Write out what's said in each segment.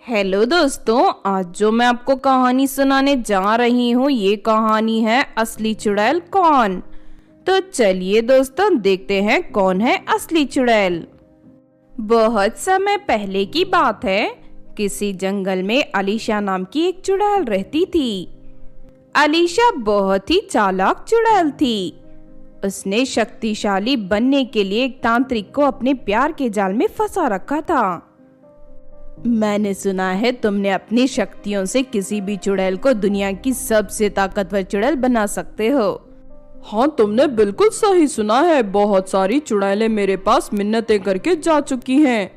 Hello दोस्तों, आज जो मैं आपको कहानी सुनाने जा रही हूँ ये कहानी है असली चुड़ैल कौन। तो चलिए दोस्तों देखते हैं कौन है असली चुड़ैल। बहुत समय पहले की बात है, किसी जंगल में अलीशा नाम की एक चुड़ैल रहती थी। अलीशा बहुत ही चालाक चुड़ैल थी। उसने शक्तिशाली बनने के लिए एक तांत्रिक को अपने प्यार के जाल में फंसा रखा था। मैंने सुना है तुमने अपनी शक्तियों से किसी भी चुड़ैल को दुनिया की सबसे ताकतवर चुड़ैल बना सकते हो। हाँ, तुमने बिल्कुल सही सुना है। बहुत सारी चुड़ैलें मेरे पास मिन्नतें करके जा चुकी हैं,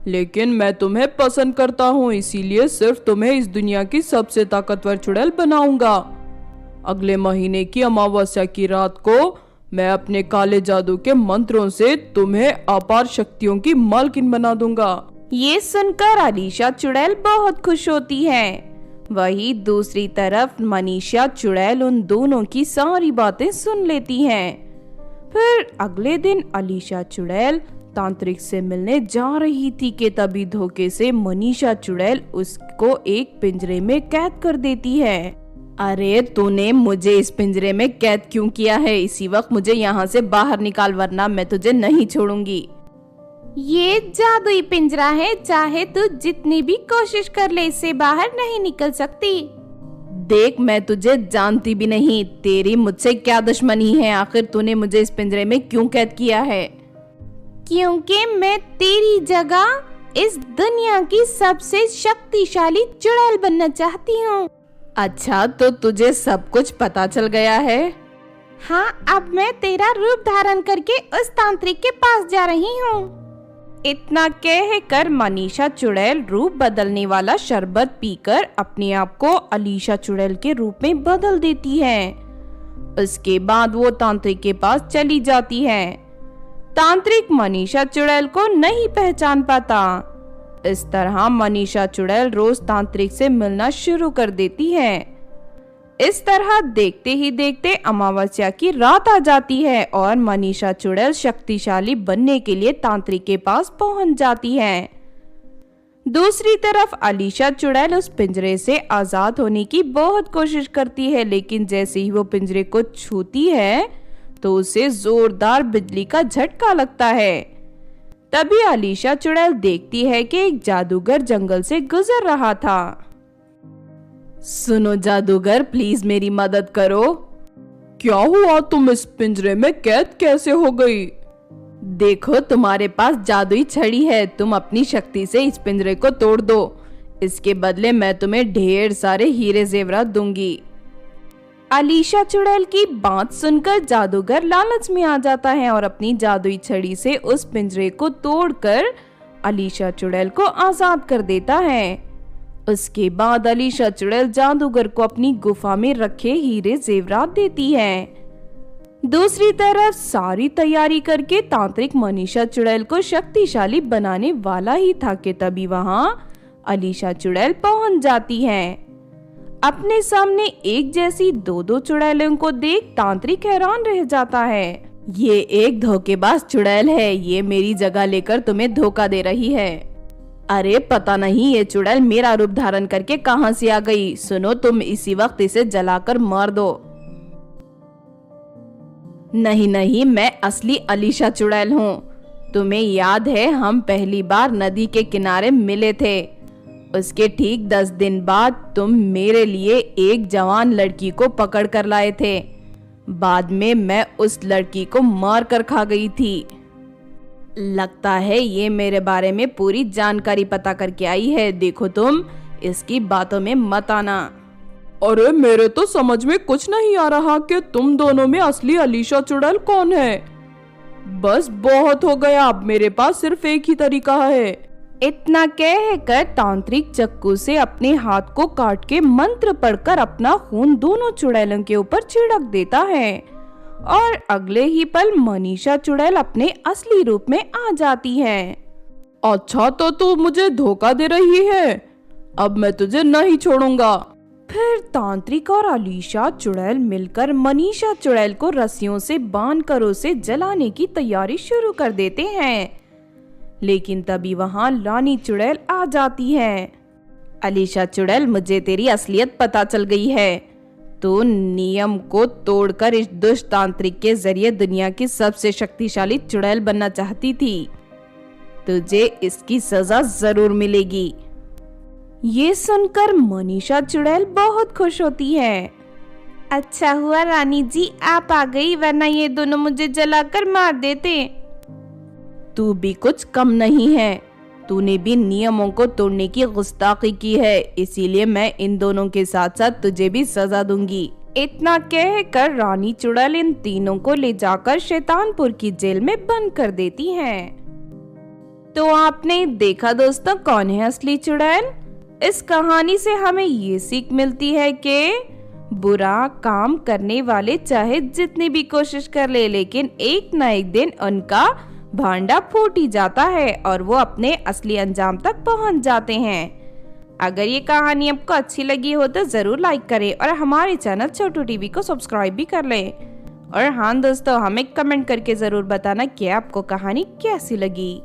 लेकिन मैं तुम्हें पसंद करता हूँ, इसीलिए सिर्फ तुम्हें इस दुनिया की सबसे ताकतवर चुड़ैल बनाऊंगा। अगले महीने की अमावस्या की रात को मैं अपने काले जादू के मंत्रों से तुम्हें अपार शक्तियों की मालकिन बना दूंगा। ये सुनकर अलीशा चुड़ैल बहुत खुश होती है। वही दूसरी तरफ मनीषा चुड़ैल उन दोनों की सारी बातें सुन लेती है। फिर अगले दिन अलीशा चुड़ैल तांत्रिक से मिलने जा रही थी कि तभी धोखे से मनीषा चुड़ैल उसको एक पिंजरे में कैद कर देती है। अरे तूने मुझे इस पिंजरे में कैद क्यों किया है? इसी वक्त मुझे यहाँ से बाहर निकाल, वरना मैं तुझे नहीं छोड़ूंगी। ये जादुई पिंजरा है, चाहे तू जितनी भी कोशिश कर ले इससे बाहर नहीं निकल सकती। देख, मैं तुझे जानती भी नहीं, तेरी मुझसे क्या दुश्मनी है? आखिर तूने मुझे इस पिंजरे में क्यों कैद किया है? क्योंकि मैं तेरी जगह इस दुनिया की सबसे शक्तिशाली चुड़ैल बनना चाहती हूँ। अच्छा, तो तुझे सब कुछ पता चल गया है? हाँ, अब मैं तेरा रूप धारण करके उस तांत्रिक के पास जा रही हूँ। इतना कहकर मनीषा चुड़ैल रूप बदलने वाला शरबत पीकर अपने आप को अलीशा चुड़ैल के रूप में बदल देती है। उसके बाद वो तांत्रिक के पास चली जाती है। तांत्रिक मनीषा चुड़ैल को नहीं पहचान पाता। इस तरह मनीषा चुड़ैल रोज तांत्रिक से मिलना शुरू कर देती है। इस तरह देखते ही देखते अमावस्या की रात आ जाती है और मनीषा चुड़ैल शक्तिशाली बनने के लिए तांत्रिक के पास पहुंच जाती है। दूसरी तरफ अलीशा चुड़ैल उस पिंजरे से आजाद होने की बहुत कोशिश करती है, लेकिन जैसे ही वो पिंजरे को छूती है तो उसे जोरदार बिजली का झटका लगता है। तभी अलीशा चुड़ैल देखती है कि एक जादूगर जंगल से गुजर रहा था। सुनो जादूगर, प्लीज मेरी मदद करो। क्या हुआ? तुम इस पिंजरे में कैद कैसे हो गई? देखो, तुम्हारे पास जादुई छड़ी है, तुम अपनी शक्ति से इस पिंजरे को तोड़ दो। इसके बदले मैं तुम्हें ढेर सारे हीरे जेवरात दूंगी। अलीशा चुड़ैल की बात सुनकर जादूगर लालच में आ जाता है और अपनी जादुई छड़ी से उस पिंजरे को तोड़कर अलीशा चुड़ैल को आजाद कर देता है। उसके बाद अलीशा चुड़ैल जादूगर को अपनी गुफा में रखे हीरे जेवरात देती है। दूसरी तरफ सारी तैयारी करके तांत्रिक मनीषा चुड़ैल को शक्तिशाली बनाने वाला ही था कि तभी वहां अलीशा चुड़ैल पहुंच जाती है। अपने सामने एक जैसी दो चुड़ैलों को देख तांत्रिक हैरान रह जाता है। ये एक धोखेबाज चुड़ैल है, ये मेरी जगह लेकर तुम्हें धोखा दे रही है। अरे पता नहीं ये चुड़ैल मेरा रूप धारण करके कहां से आ गई। सुनो, तुम इसी वक्त इसे जलाकर मार दो। नहीं नहीं, मैं असली अलीशा चुड़ैल हूँ। तुम्हें याद है हम पहली बार नदी के किनारे मिले थे? उसके ठीक 10 दिन बाद तुम मेरे लिए एक जवान लड़की को पकड़ कर लाए थे। बाद में मैं उस लड़की को मार कर खा गई थी। लगता है ये मेरे बारे में पूरी जानकारी पता करके आई है। देखो, तुम इसकी बातों में मत आना। अरे मेरे तो समझ में कुछ नहीं आ रहा कि तुम दोनों में असली अलीशा चुड़ैल कौन है। बस बहुत हो गया, अब मेरे पास सिर्फ एक ही तरीका है। इतना कहकर तांत्रिक चक्कू से अपने हाथ को काट के मंत्र पढ़कर अपना खून दोनों चुड़ैलों के ऊपर छिड़क देता है और अगले ही पल मनीषा चुड़ैल अपने असली रूप में आ जाती है। अच्छा, तो तू मुझे धोखा दे रही है, अब मैं तुझे नहीं छोड़ूंगा। फिर तांत्रिक और अलीशा चुड़ैल मिलकर मनीषा चुड़ैल को रस्सियों से बांधकर उसे जलाने की तैयारी शुरू कर देते हैं, लेकिन तभी वहां रानी चुड़ैल आ जाती है। अलीशा चुड़ैल, मुझे तेरी असलियत पता चल गई है। तू नियम को तोड़कर इस दुष्ट तांत्रिक के जरिए दुनिया की सबसे शक्तिशाली चुड़ैल बनना चाहती थी। तुझे इसकी सजा जरूर मिलेगी। ये सुनकर मनीषा चुड़ैल बहुत खुश होती है। अच्छा हुआ रानी जी आप आ गई, वरना ये दोनों मुझे जलाकर मार देते। तू भी कुछ कम नहीं है, तूने भी नियमों को तोड़ने की गुस्ताखी की है, इसीलिए मैं इन दोनों के साथ साथ तुझे भी सजा दूंगी। इतना कहकर रानी चुड़ैल इन तीनों को ले जाकर शैतानपुर की जेल में बंद कर देती है। तो आपने देखा दोस्तों, कौन है असली चुड़ैल। इस कहानी से हमें ये सीख मिलती है कि बुरा काम करने वाले चाहे जितनी भी कोशिश कर ले, लेकिन एक न एक दिन उनका भांडा फूट ही जाता है और वो अपने असली अंजाम तक पहुंच जाते हैं। अगर ये कहानी आपको अच्छी लगी हो तो जरूर लाइक करें और हमारे चैनल छोटू टीवी को सब्सक्राइब भी कर लें। और हाँ दोस्तों, हमें कमेंट करके जरूर बताना कि आपको कहानी कैसी लगी।